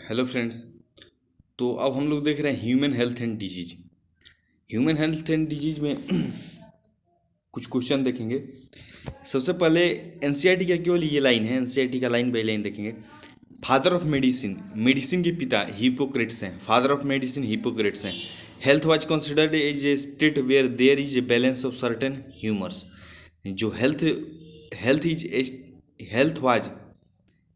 Hello friends. तो अब हम लोग देख रहे हैं human health and disease. Human health and disease में कुछ क्वेश्चन देखेंगे। सबसे पहले एनसीईआरटी का केवल ये लाइन है, एनसीईआरटी का लाइन बाई लाइन देखेंगे। फादर ऑफ मेडिसिन, मेडिसिन के पिता हिपोक्रेट्स हैं। फादर ऑफ मेडिसिन हिपोक्रेट्स हैं। Health was considered as a state where there is a balance of certain humours. जो health is health was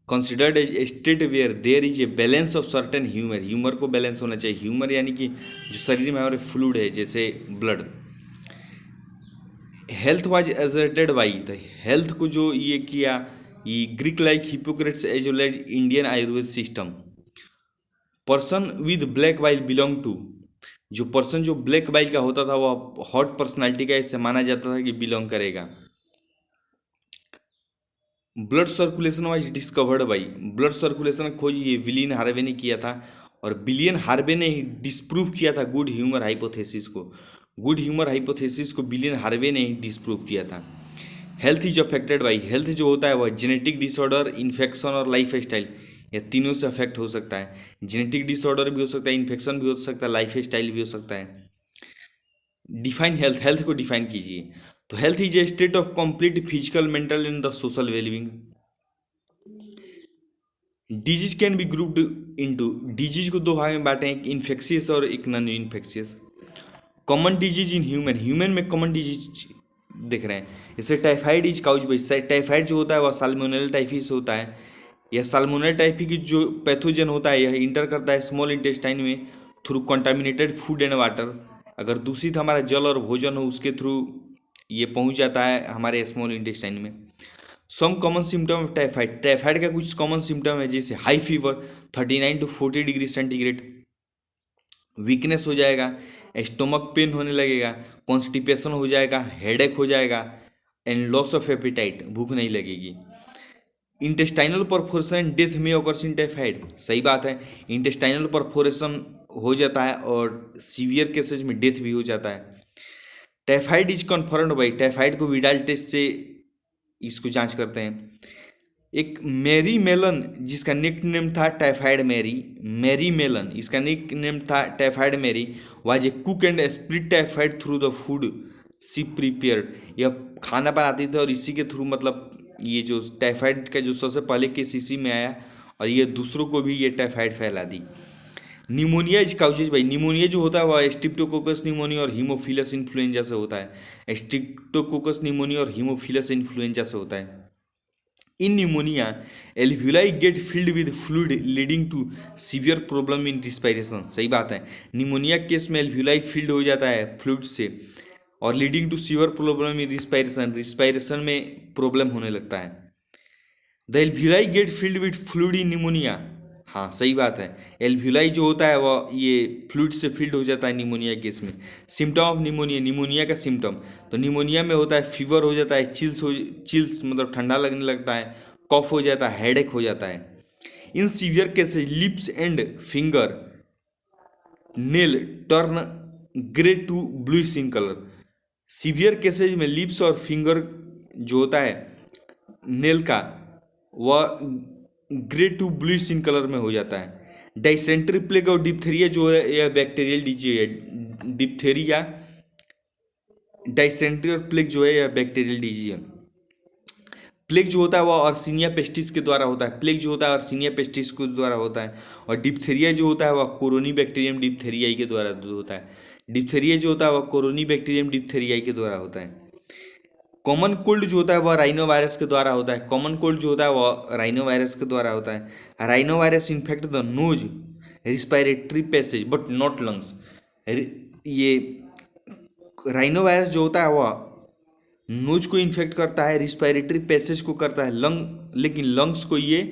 considered as a state where there is a balance of certain humour. Humour को balance होना चाहिए। Humour यानी कि जो शरीर में हमारे फ्लूड है, जैसे blood. Health was asserted by, तो हेल्थ को जो ये किया, ये Greek like Hippocrates as well as Indian Ayurveda system. Person with black bile belong to, जो पर्सन जो ब्लैक बाइल का होता था वह हॉट पर्सनालिटी का इससे माना जाता था कि बिलोंग करेगा। Blood circulation was discovered by, blood circulation की खोज ये विलियन हार्वे ने किया था, और विलियन हार्वे ने ही डिस्प्रूव किया था गुड ह्यूमर हाइपोथेसिस को। गुड ह्यूमर हाइपोथेसिस को विलियन हार्वे ने ही डिस्प्रूव किया था। Health is affected by, health जो होता है वह जेनेटिक डिसऑर्डर, इन्फेक्शन और लाइफ स्टाइल, यह तीनों से अफेक्ट हो सकता है। जेनेटिक डिसऑर्डर भी हो सकता है, इन्फेक्शन भी हो सकता है, लाइफ स्टाइल भी हो सकता है। डिफाइन हेल्थ, हेल्थ को डिफाइन कीजिए। तो health is a state of complete physical, mental and the social wellbeing. Disease can be grouped into, disease को दो भाग में बांटे, एक इन्फेक्शियस और एक non infectious. Common disease in human, human में कॉमन डिजीज देख रहे हैं। जैसे typhoid is couch by, typhoid जो होता है वह साल्मोनेला टाइफी होता है। यह साल्मोनेला टाइफी की जो पैथोजन होता है, यह इंटर करता है स्मॉल इंटेस्टाइन में through contaminated food and water. अगर दूषित हमारा जल और भोजन हो, उसके थ्रू ये पहुंच जाता है हमारे स्मॉल इंटेस्टाइन में। Some common symptom of typhoid, typhoid का कुछ कॉमन सिम्टम है, जैसे high fever 39 to 40 degree centigrade, weakness हो जाएगा, स्टोमक पेन होने लगेगा, कॉन्स्टिपेशन हो जाएगा, हेडेक हो जाएगा, एंड लॉस ऑफ एपिटाइट, भूख नहीं लगेगी। इंटेस्टाइनल परफोरेशन डेथ में ऑकर्स इन टाइफाइड, सही बात है। इंटेस्टाइनल परफोरेशन हो जाता है और सीवियर केसेज में डेथ भी हो जाता है। Typhoid is confirmed by, typhoid को विडाल टेस्ट से इसको जांच करते हैं। एक मैरी मेलन, जिसका निक नेम था टाइफाइड मैरी, मैरी मेलन, इसका निक नेम था typhoid Mary, was a cook and split typhoid through the food she prepared. यह खाना बनाती थी और इसी के थ्रू, मतलब ये जो टाइफाइड का जो सबसे पहले केस इसी में आया, और ये दूसरों को भी ये टाइफाइड फैला दी। Pneumonia is causes by, pneumonia जो होता है वह स्ट्रिप्टोकोकस निमोनिया और हीमोफिलस इन्फ्लुएंजा से होता है। स्ट्रिप्टोकोकस निमोनिया और हीमोफिलस इन्फ्लुएंजा से होता है। In pneumonia alveoli get filled with fluid leading to severe problem in respiration, सही बात है। निमोनिया केस में एल्व्यूलाई फिल्ड हो जाता है फ्लूइड से, और leading to severe problem in respiration, respiration में प्रॉब्लम होने लगता है। The alveoli get filled with fluid in pneumonia, हाँ सही बात है। एल्व्यूलाई जो होता है वह ये फ्लूइड से फिल्ड हो जाता है निमोनिया केस में। सिम्टम ऑफ निमोनिया, निमोनिया का सिम्टम, तो निमोनिया में होता है फीवर हो जाता है, चिल्स मतलब ठंडा लगने लगता है, कॉफ हो जाता है, हेडेक हो जाता है। In severe cases lips and finger nail turn grey to bluish in colour. Severe cases में लिप्स और फिंगर जो होता है नेल का, वह grey to bluish in colour में हो जाता है। डाइसेंट्री प्लेग और डिप्थेरिया जो है यह बैक्टीरियल डिजीज है। डिप्थेरिया, डाइसेंट्री और प्लेग जो है यह बैक्टीरियल डिजीज है। प्लेग जो होता है वह अर्सिनिया पेस्टिस के द्वारा होता है, प्लेग जो होता है अर्सिनिया पेस्टिस के द्वारा होता है। और डिप्थेरिया जो होता है वह कोरोनी बैक्टीरियम डिप्थेरियाई के द्वारा होता है। डिप्थेरिया जो होता है वह कोरोनी बैक्टीरियम डिप्थेरियाई के द्वारा होता है। कॉमन कोल्ड जो होता है वह राइनो वायरस के द्वारा होता है। कॉमन कोल्ड जो होता है वह राइनो वायरस के द्वारा होता है। Rhino virus infect the nose, respiratory passage but not lungs. ये राइनो वायरस जो होता है वह नोज को इन्फेक्ट करता है, रिस्पायरेटरी पैसेज को करता है, लंग, लेकिन लंग्स को ये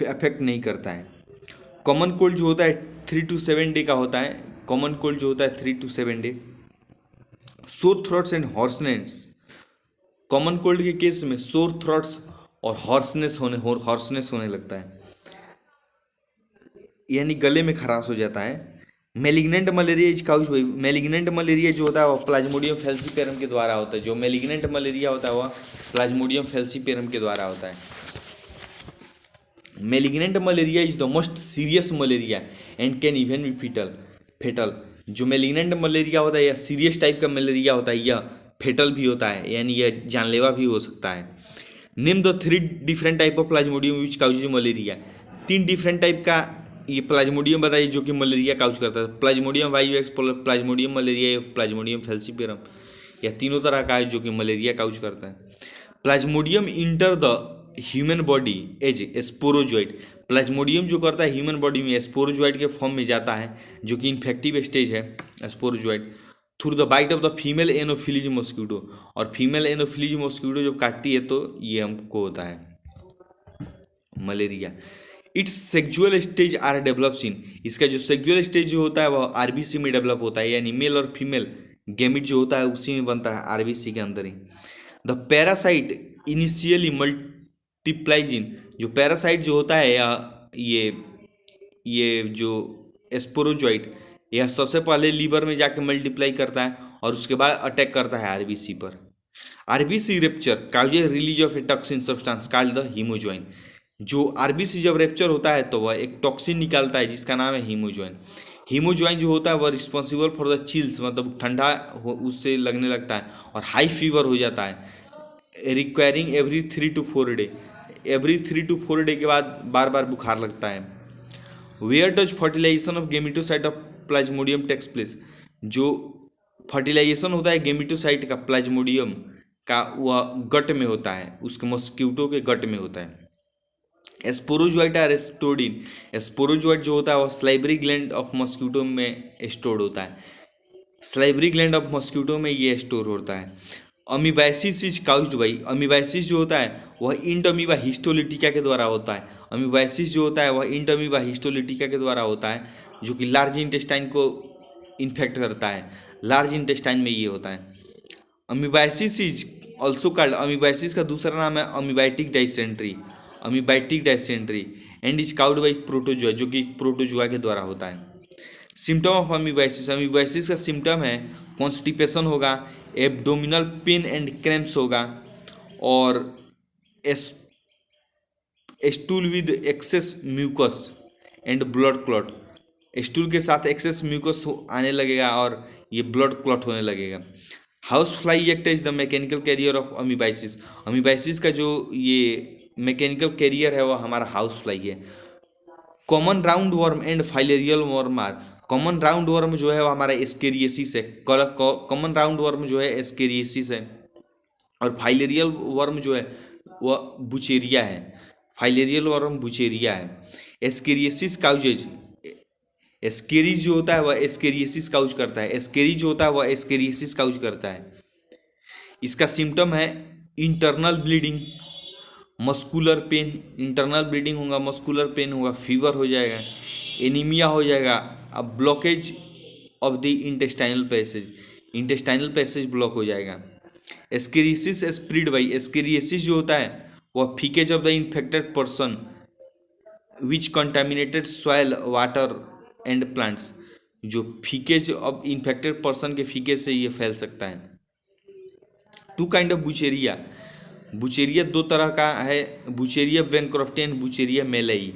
अफेक्ट नहीं करता है। कॉमन कोल्ड जो होता है 3 to 7 डे का होता है। कॉमन कोल्ड जो होता है 3 to 7 डे। सोर throats and hoarseness, common cold के केस में सोर थ्रोट्स और हॉर्सनेस होने लगता है, यानी गले में खराश हो जाता है। Malignant malaria is cause by, malignant malaria जो होता है वह प्लाज्मोडियम फैल्सीपेरम के द्वारा होता है। जो मेलिग्नेंट मलेरिया होता है वह प्लाज्मोडियम फैल्सीपेरम के द्वारा होता है। Malignant malaria is the most serious malaria and can even be fatal. जो मेलिग्नेंट मलेरिया होता है या सीरियस टाइप का मलेरिया होता है यह फेटल भी होता है, यानी यह जानलेवा भी हो सकता है। Name the 3 different type of Plasmodium which causes malaria. 3 different type का ये प्लाज्मोडियम बताइए जो कि मलेरिया काउज करता है। Plasmodium vivax, Plasmodium malaria, Plasmodium falciparum, यह तीनों तरह का है जो कि मलेरिया काउज करता है। Plasmodium enter the human body as sporozoite. Plasmodium जो करता है ह्यूमन बॉडी में स्पोरोजोइट के फॉर्म में जाता है, जो कि इन्फेक्टिव स्टेज है sporozoite, through the bite of the female Anopheles mosquito. और फीमेल एनोफिलीज मॉस्किटो जब काटती है तो ये हमको होता है malaria. Its sexual stage are develops in. इसका जो सेक्सुअल स्टेज जो होता है वह आरबीसी में डेवलप होता है, यानी मेल और फीमेल गैमिट जो होता है उसी में बनता है, आरबीसी के अंदर ही। द पैरासाइट इनिशियली मल्टीप्लाइज इन। जो पैरासाइट जो होता है या ये जो स्पोरोजोइट, यह सबसे पहले लीवर में जाके मल्टीप्लाई करता है और उसके बाद अटैक करता है आरबीसी पर। RBC rupture causes release of A toxin substance called the hemozoin. जो आरबीसी जब रेप्चर होता है तो वह एक टॉक्सिन निकालता है जिसका नाम है हीमोजोइन। हीमोजोइन जो होता है वह रिस्पॉन्सिबल फॉर द चिल्स, मतलब ठंडा उससे लगने लगता है और हाई फीवर हो जाता है, requiring every 3 to 4 day. Every 3 to 4 day के बाद बार बार बुखार लगता है। Where does fertilization of gametocyte of Plasmodium takes place. जो फर्टिलाइजेशन होता है गेमिटोसाइट का प्लाज्मोडियम का वह गट में होता है, उसके मॉस्क्यूटो के गट में होता है। Sporozoite are stored in. Sporozoite जो होता है वह स्लाइवरी ग्लैंड ऑफ मॉस्क्यूटो में स्टोर होता है। स्लाइवरी ग्लैंड ऑफ मॉस्क्यूटो में ये स्टोर होता है। Amoebiasis is caused by. Amoebiasis जो होता है वह इंट अमीबा हिस्टोलिटिका के द्वारा होता है। अमीबाइसिस जो होता है वह इंट अमीबा हिस्टोलिटिका के द्वारा होता है, जो कि लार्ज इंटेस्टाइन को इन्फेक्ट करता है। लार्ज इंटेस्टाइन में ये होता है। Amoebiasis is also called, amoebiasis का दूसरा नाम है amoebic dysentery. Amoebic dysentery and is caused by protozoa, जो कि प्रोटोजुआ के द्वारा होता है। Symptom of amoebiasis. अमीबाइसिस का सिम्टम है कॉन्स्टिपेशन होगा, एब्डोमिनल पेन एंड क्रैम्प्स होगा और stool with excess mucus and blood clot. Stool के साथ एक्सेस म्यूकस आने लगेगा और ये ब्लड क्लॉट होने लगेगा। House fly act is the mechanical carrier of amoebiasis. Amoebiasis का जो ये मैकेनिकल कैरियर है वह हमारा हाउस फ्लाई है। Common round worm and filarial worm are. Common round worm जो है वो हमारा एस्केरियसिस है। कॉमन राउंड वर्म जो है एस्केरियसिस है और फाइलेरियल वर्म जो है वह बुचेरिया है। फाइलेरियल वर्म बुचेरिया है। एस्केरियसिस काउजेज, एस्केरीज जो होता है वह एस्केरियसिस काउज करता है। एस्केरीज जो होता है वह एस्केरियसिस काउज करता है। इसका सिम्टम है internal bleeding, muscular pain. Internal bleeding होगा, मस्कुलर पेन होगा, फीवर हो जाएगा, एनीमिया हो जाएगा, अब blockage of the intestinal passage, intestinal passage block हो जाएगा। Ascariasis spread by. एस्केरियसिस जो होता है वह faeces of the infected person which contaminated soil water and plants. जो फीकेज ऑफ इन्फेक्टेड पर्सन के फीके से ये फैल सकता है। 2 काइंड ऑफ बुचेरिया। बुचेरिया 2 तरह का है, बुचेरिया वैंक्रोफ्टियन, बुचेरिया मेलेई।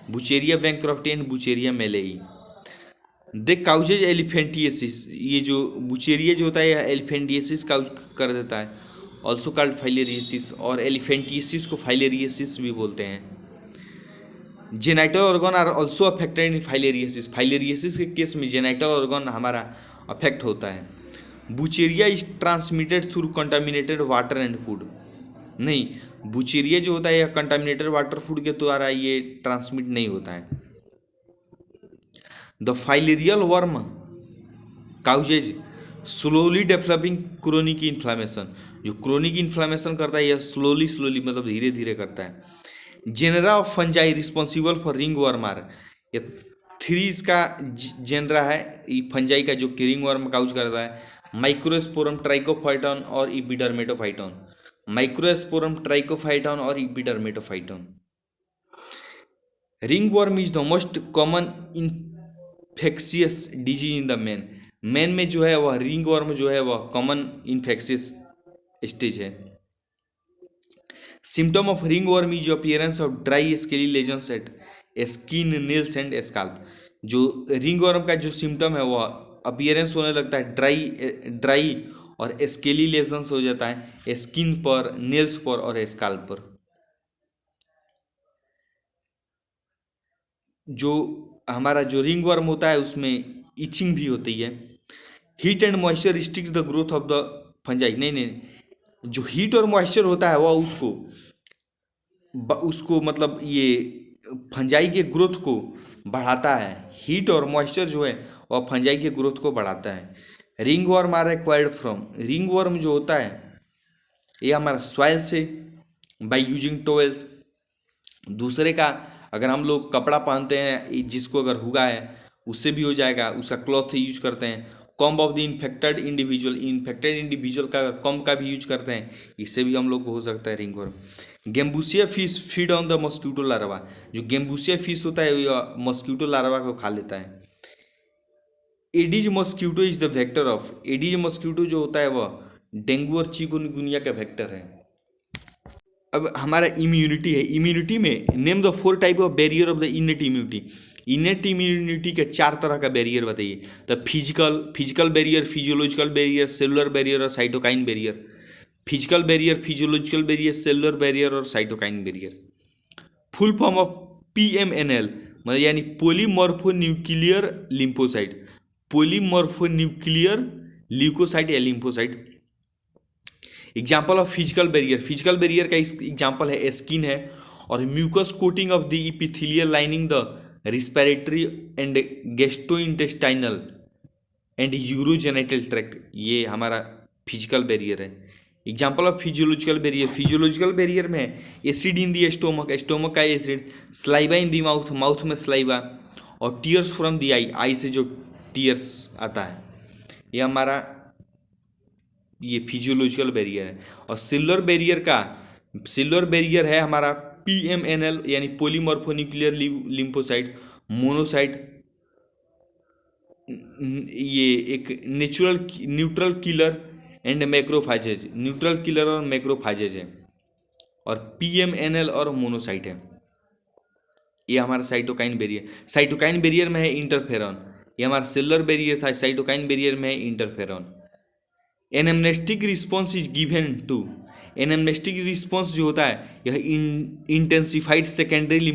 बुचेरिया वैंक्रोफ्टियन, बुचेरिया मेलेई। दे काउजेज एलिफेंटियसिस। ये जो बुचेरिया जो होता है यह एलिफेंटियसिस काउज कर देता है, ऑल्सो कॉल्ड फाइलेरियसिस, और एलिफेंटियसिस को फाइलेरियसिस भी बोलते हैं। Genital organ are also affected in filariasis. Filariasis के केस में जेनाइटल ऑर्गन हमारा अफेक्ट होता है। Wuchereria is transmitted through contaminated water and food. नहीं, बुचेरिया जो होता है यह कंटामिनेटेड वाटर फूड के द्वारा ये ट्रांसमिट नहीं होता है। The filarial worm causes slowly developing chronic inflammation. जो क्रोनिक इन्फ्लामेशन करता है यह स्लोली मतलब धीरे धीरे करता है। Genera of fungi responsible for ring worm are. ये 3 इसका जेनरा है फंजाई का जो कि रिंग वर्म काउज करता है। माइक्रोस्पोरम, ट्राइकोफाइटॉन और इपिडर्मेटोफाइटॉन। माइक्रोस्पोरम, ट्राइकोफाइटॉन और epidermophyton. Ring worm is the most common infectious disease in the man में जो है वह रिंग वर्म जो है वह कॉमन इन्फेक्शियस स्टेज है। Symptom of ring worm is appearance of dry scaly lesions at skin nails and scalp. जो ring worm का जो सिम्टम है वो अपीयरेंस होने लगता है ड्राई और स्केली लेजन्स हो जाता है स्किन पर, नेल्स पर और स्काल्प पर। जो हमारा जो रिंग वर्म होता है उसमें इचिंग भी होती है। Heat and moisture restrict the growth of the fungi. नहीं, जो हीट और मॉइस्चर होता है वह उसको मतलब ये फंजाई के ग्रोथ को बढ़ाता है। हीट और मॉइस्चर जो है वह फंजाई के ग्रोथ को बढ़ाता है। Ring worm are acquired from. Ring worm जो होता है ये हमारा सॉइल से बाय यूजिंग टॉवेल्स। दूसरे का अगर हम लोग कपड़ा पहनते हैं जिसको अगर हुआ है उससे भी हो जाएगा, उसका क्लॉथ यूज करते हैं। Comb of the infected individual का कॉम्ब का भी यूज करते हैं, इससे भी हम लोग को हो सकता है ring worm. Gambusia fish feed on the mosquito larva. जो गेम्बूसिया फिश होता है वह मॉस्किटो लार्वा को खा लेता है। Aedes mosquito is the vector of. Aedes mosquito जो होता है वह डेंगू और चिकुनगुनिया का वेक्टर है। अब हमारा इम्यूनिटी है। इम्यूनिटी में name the 4 type of barrier of the innate immunity. Innate immunity के 4 तरह का बैरियर बताइए। The physical barrier, physiological barrier, cellular barrier और cytokine barrier. Physical barrier, physiological barrier, cellular barrier और cytokine barrier. Full form of PMNL मतलब यानी polymorphonuclear lymphocyte. Polymorphonuclear leukocyte या lymphocyte. Example of physical barrier. Physical barrier का example है skin है और mucus coating of the epithelial lining the respiratory and gastrointestinal and urogenital tract. ये हमारा physical barrier है। Example of physiological barrier. Physiological barrier में acid in the stomach का acid, saliva इन दी mouth में स्लाइवा, और टीयर्स फ्रॉम दी आई से जो tears आता है ये हमारा ये फिजियोलॉजिकल बैरियर है। और सिल्वर बैरियर है हमारा PMNL यानी पोलीमॉर्फोन्यूक्लियर लिम्फोसाइट, मोनोसाइट। ये एक neutral killer and मैक्रोफाजेज, neutral killer और मैक्रोफाजेज है। और PMNL और मोनोसाइट है। ये हमारा साइटोकाइन बैरियर। साइटोकाइन बैरियर में है इंटरफेरॉन। ये हमारा सेलुलर बैरियर था, साइटोकाइन बैरियर में है interferon. Anamnestic response is given to. Anamnestic response जो होता है यह इंटेंसिफाइड सेकेंडरी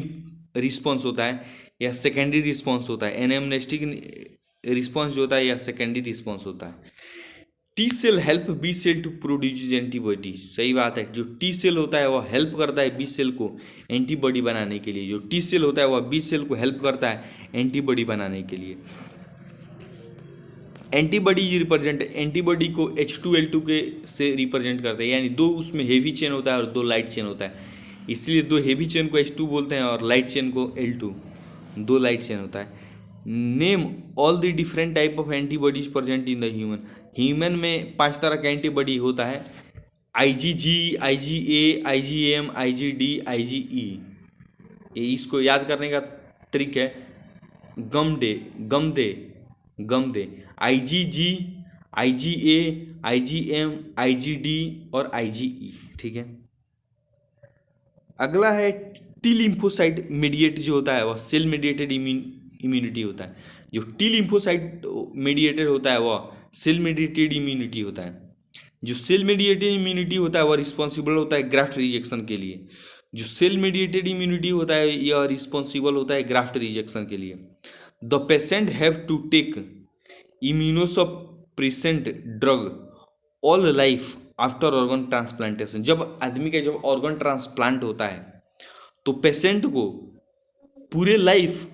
रिस्पॉन्स होता है या सेकेंडरी रिस्पॉन्स होता है। एनाम्नेस्टिक रिस्पॉन्स जो होता है या सेकेंडरी रिस्पॉन्स होता है। T cell help B cell to produce antibody. सही बात है। जो टी सेल होता है वह हेल्प करता है बी सेल को एंटीबॉडी बनाने के लिए। जो टी सेल होता है वह बी सेल को हेल्प करता है एंटीबॉडी बनाने के लिए। एंटीबॉडी को H2L2 के से रिप्रेजेंट करते हैं, यानी 2 उसमें हेवी चेन होता है और 2 लाइट चेन होता है, इसलिए 2 हेवी चेन को H2 बोलते हैं और लाइट चेन को L2। 2 लाइट चेन होता है। Name all the different type of antibodies present in the human में 5 तरह का एंटीबॉडी होता है। IgG, IgA, IgM, IgD, IgE। ये इसको याद करने का ट्रिक है, गम दे IgG, IgA, IgM, IgD और IgE। ठीक है। अगला है टी लिम्फोसाइट मीडिएट जो होता है वह सेल मीडिएटेड इम्यूनिटी होता है। जो टी लिम्फोसाइट मीडिएटेड होता है वह सेल मीडिएटेड इम्यूनिटी होता है। जो सेल मीडिएटेड इम्यूनिटी होता है वह रिस्पॉन्सिबल होता है ग्राफ्ट रिजेक्शन के लिए। जो सेल मीडिएटेड इम्यूनिटी होता है यह रिस्पॉन्सिबल होता है ग्राफ्ट रिजेक्शन के लिए। The patient have to take immunosuppressant drug all life after organ transplantation. जब आदमी का जब ऑर्गन ट्रांसप्लांट होता है तो पेशेंट को पूरे लाइफ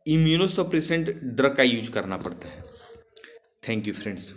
इम्यूनोसप्रेसेंट ड्रग का यूज करना पड़ता है। Thank you friends.